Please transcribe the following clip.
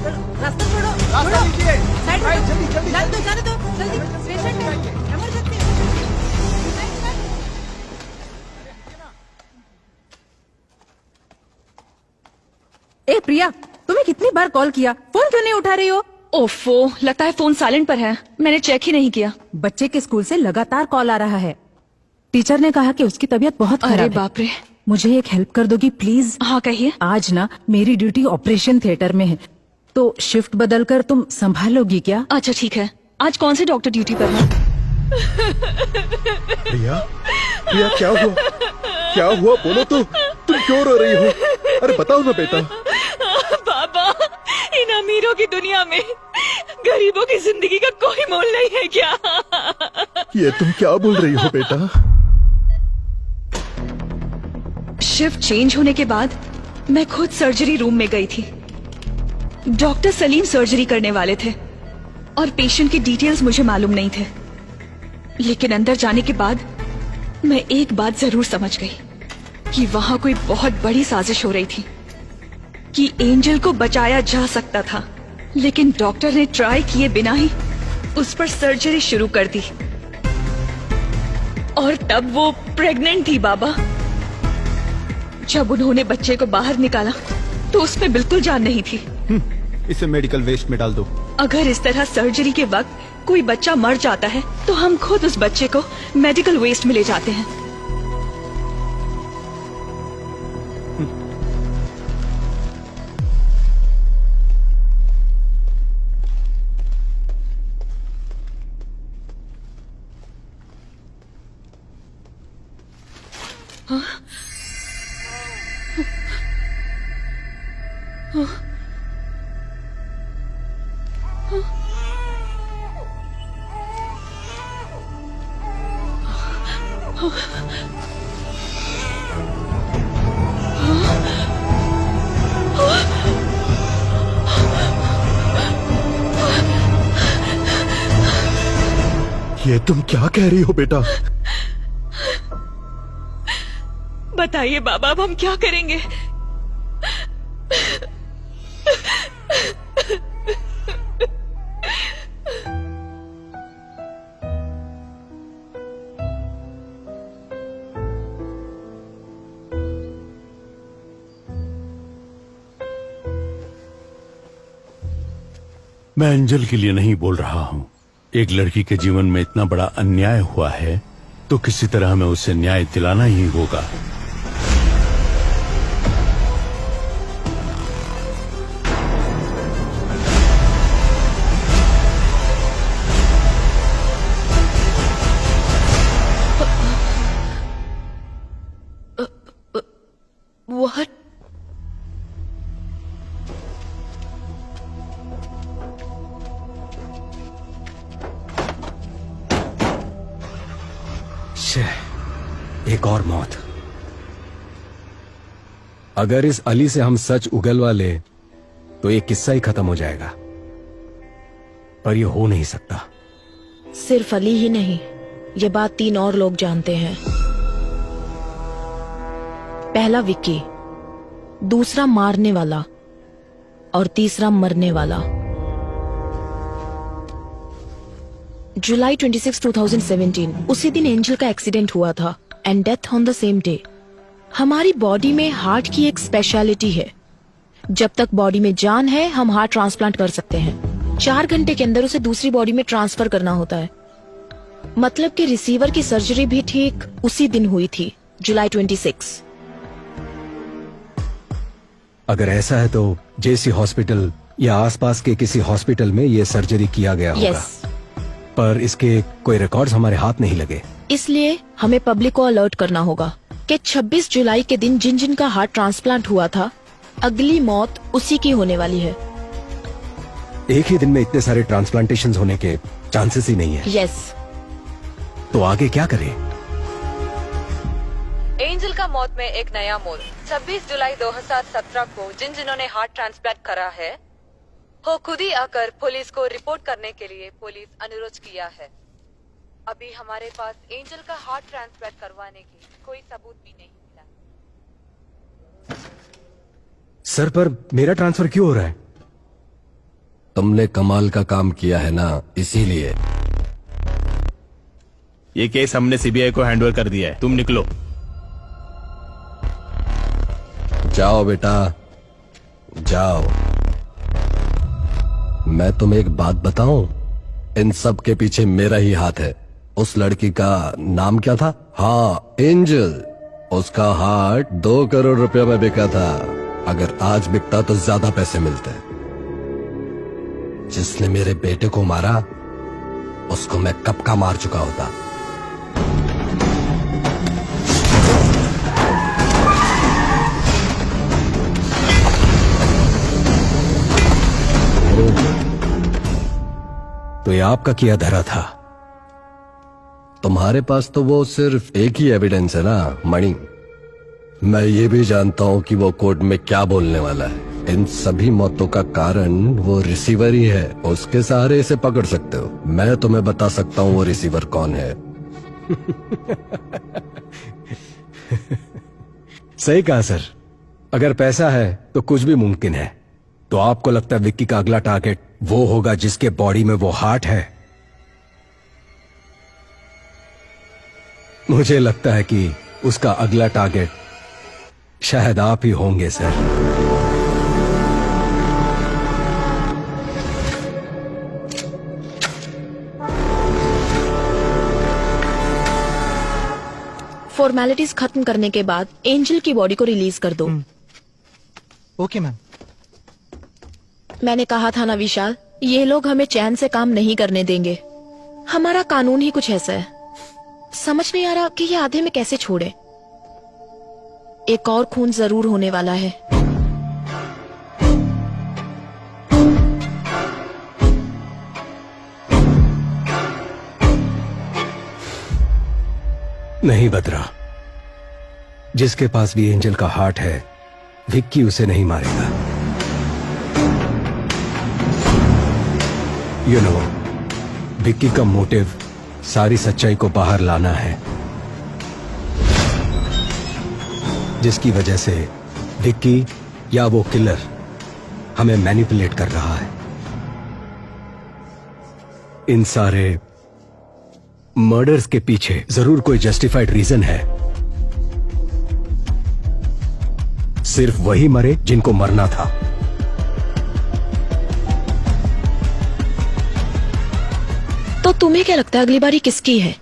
रास्ता छोड़ो, रास्ता लीजिए। साइड भाई, हटो। जल्दी, जल्दी, जाने दो, जल्दी। जाने दो, जल्दी। पेशेंट है, इमरजेंसी। ए प्रिया, तुम्हें कितनी बार कॉल किया, फोन क्यों नहीं उठा रही हो? ओफो, लगता है फोन साइलेंट पर है। मैंने चेक ही नहीं किया। बच्चे के स्कूल से लगातार कॉल आ रहा है। टीचर ने कहा कि उसकी तबीयत बहुत अरे खराब है। बाप रे। मुझे एक हेल्प कर दोगी प्लीज? हाँ कहिए। आज ना मेरी ड्यूटी ऑपरेशन थिएटर में है, तो शिफ्ट बदलकर तुम संभालोगी क्या? अच्छा ठीक है। आज कौन से डॉक्टर ड्यूटी पर है? प्रिया, प्रिया क्या हुआ? क्या हुआ बोलो तो, तुम क्यों रो रही हो? अरे बताओ ना बेटा। बाबा, इन अमीरों की दुनिया में गरीबों की जिंदगी का कोई मोल नहीं है क्या? ये तुम क्या बोल रही हो बेटा? शिफ्ट चेंज होने के बाद मैं खुद सर्जरी रूम में गई थी। डॉक्टर सलीम सर्जरी करने वाले थे और पेशेंट की डिटेल्स मुझे मालूम नहीं थे, लेकिन अंदर जाने के बाद मैं एक बात जरूर समझ गई कि वहां कोई बहुत बड़ी साजिश हो रही थी कि एंजल को बचाया जा सकता था, लेकिन डॉक्टर ने ट्राई किए बिना ही उस पर सर्जरी शुरू कर दी। और तब वो प्रेग्नेंट थी बाबा। जब उन्होंने बच्चे को बाहर निकाला तो उसमें बिल्कुल जान नहीं थी। इसे मेडिकल वेस्ट में डाल दो। अगर इस तरह सर्जरी के वक्त कोई बच्चा मर जाता है तो हम खुद उस बच्चे को मेडिकल वेस्ट में ले जाते हैं। ये तुम क्या कह रही हो बेटा? बताइए बाबा, अब हम क्या करेंगे? मैं एंजल के लिए नहीं बोल रहा हूं। एक लड़की के जीवन में इतना बड़ा अन्याय हुआ है तो किसी तरह हमें उसे न्याय दिलाना ही होगा। What? एक और मौत। अगर इस अली से हम सच उगलवा ले तो ये किस्सा ही खत्म हो जाएगा, पर ये हो नहीं सकता। सिर्फ अली ही नहीं, ये बात 3 और लोग जानते हैं। पहला विक्की, दूसरा मारने वाला और तीसरा मरने वाला। जुलाई 26, 2017 उसी दिन एंजल का एक्सीडेंट हुआ था and death on the same day. हमारी बॉडी में हार्ट की एक स्पेशलिटी है, जब तक बॉडी में जान है हम हार्ट ट्रांसप्लांट कर सकते हैं। 4 घंटे के अंदर उसे दूसरी बॉडी में ट्रांसफर करना होता है। मतलब कि रिसीवर की सर्जरी भी ठीक उसी दिन हुई थी, जुलाई 26। अगर ऐसा है तो जेसी हॉस्पिटल या आसपास के किसी हॉस्पिटल में ये सर्जरी किया गया होगा। यस। पर इसके कोई रिकॉर्ड्स हमारे हाथ नहीं लगे। इसलिए हमें पब्लिक को अलर्ट करना होगा कि 26 जुलाई के दिन जिन जिन का हार्ट ट्रांसप्लांट हुआ था, अगली मौत उसी की होने वाली है। एक ही दिन में इतने सारे ट्रांसप्लांटेशंस होने के चांसेस ही नहीं है। यस। तो आगे क्या करें? एंजल का मौत में एक नया मोड़। 26 जुलाई 2017 को जिन्होंने हार्ट ट्रांसप्लांट करा है वो खुद ही आकर पुलिस को रिपोर्ट करने के लिए पुलिस अनुरोध किया है। अभी हमारे पास एंजल का हार्ट ट्रांसप्लांट करवाने की कोई सबूत भी नहीं मिला। सर, पर मेरा ट्रांसफर क्यों हो रहा है? तुमने कमाल का काम किया है ना, इसीलिए। ये केस हमने सीबीआई को हैंडओवर कर दिया है, तुम निकलो। जाओ बेटा, जाओ। मैं तुम्हें एक बात बताऊं, इन सब के पीछे मेरा ही हाथ है। उस लड़की का नाम क्या था? हाँ, एंजल। उसका हार्ट 2 करोड़ रुपए में बिका था। अगर आज बिकता तो ज्यादा पैसे मिलते। जिसने मेरे बेटे को मारा उसको मैं कब का मार चुका होता। तो ये आपका किया धरा था। तुम्हारे पास तो वो सिर्फ एक ही एविडेंस है ना, मणि। मैं ये भी जानता हूं कि वो कोर्ट में क्या बोलने वाला है। इन सभी मौतों का कारण वो रिसीवर ही है। उसके सहारे इसे पकड़ सकते हो। मैं तुम्हें बता सकता हूं वो रिसीवर कौन है। सही कहा सर। अगर पैसा है तो कुछ भी मुमकिन है। तो आपको लगता है विक्की का अगला टारगेट वो होगा जिसके बॉडी में वो हार्ट है? मुझे लगता है कि उसका अगला टारगेट शायद आप ही होंगे सर। फॉर्मेलिटीज खत्म करने के बाद एंजल की बॉडी को रिलीज कर दो। Okay ma'am. मैंने कहा था ना विशाल, ये लोग हमें चैन से काम नहीं करने देंगे। हमारा कानून ही कुछ ऐसा है। समझ नहीं आ रहा कि ये आधे में कैसे छोड़े। एक और खून जरूर होने वाला है। नहीं बदरा, जिसके पास भी एंजल का हार्ट है, विक्की उसे नहीं मारेगा। यू नो, विक्की का मोटिव सारी सच्चाई को बाहर लाना है, जिसकी वजह से विक्की या वो किलर हमें मैनिपुलेट कर रहा है। इन सारे मर्डर्स के पीछे जरूर कोई जस्टिफाइड रीजन है। सिर्फ वही मरे जिनको मरना था। तो तुम्हें क्या लगता है अगली बारी किसकी है?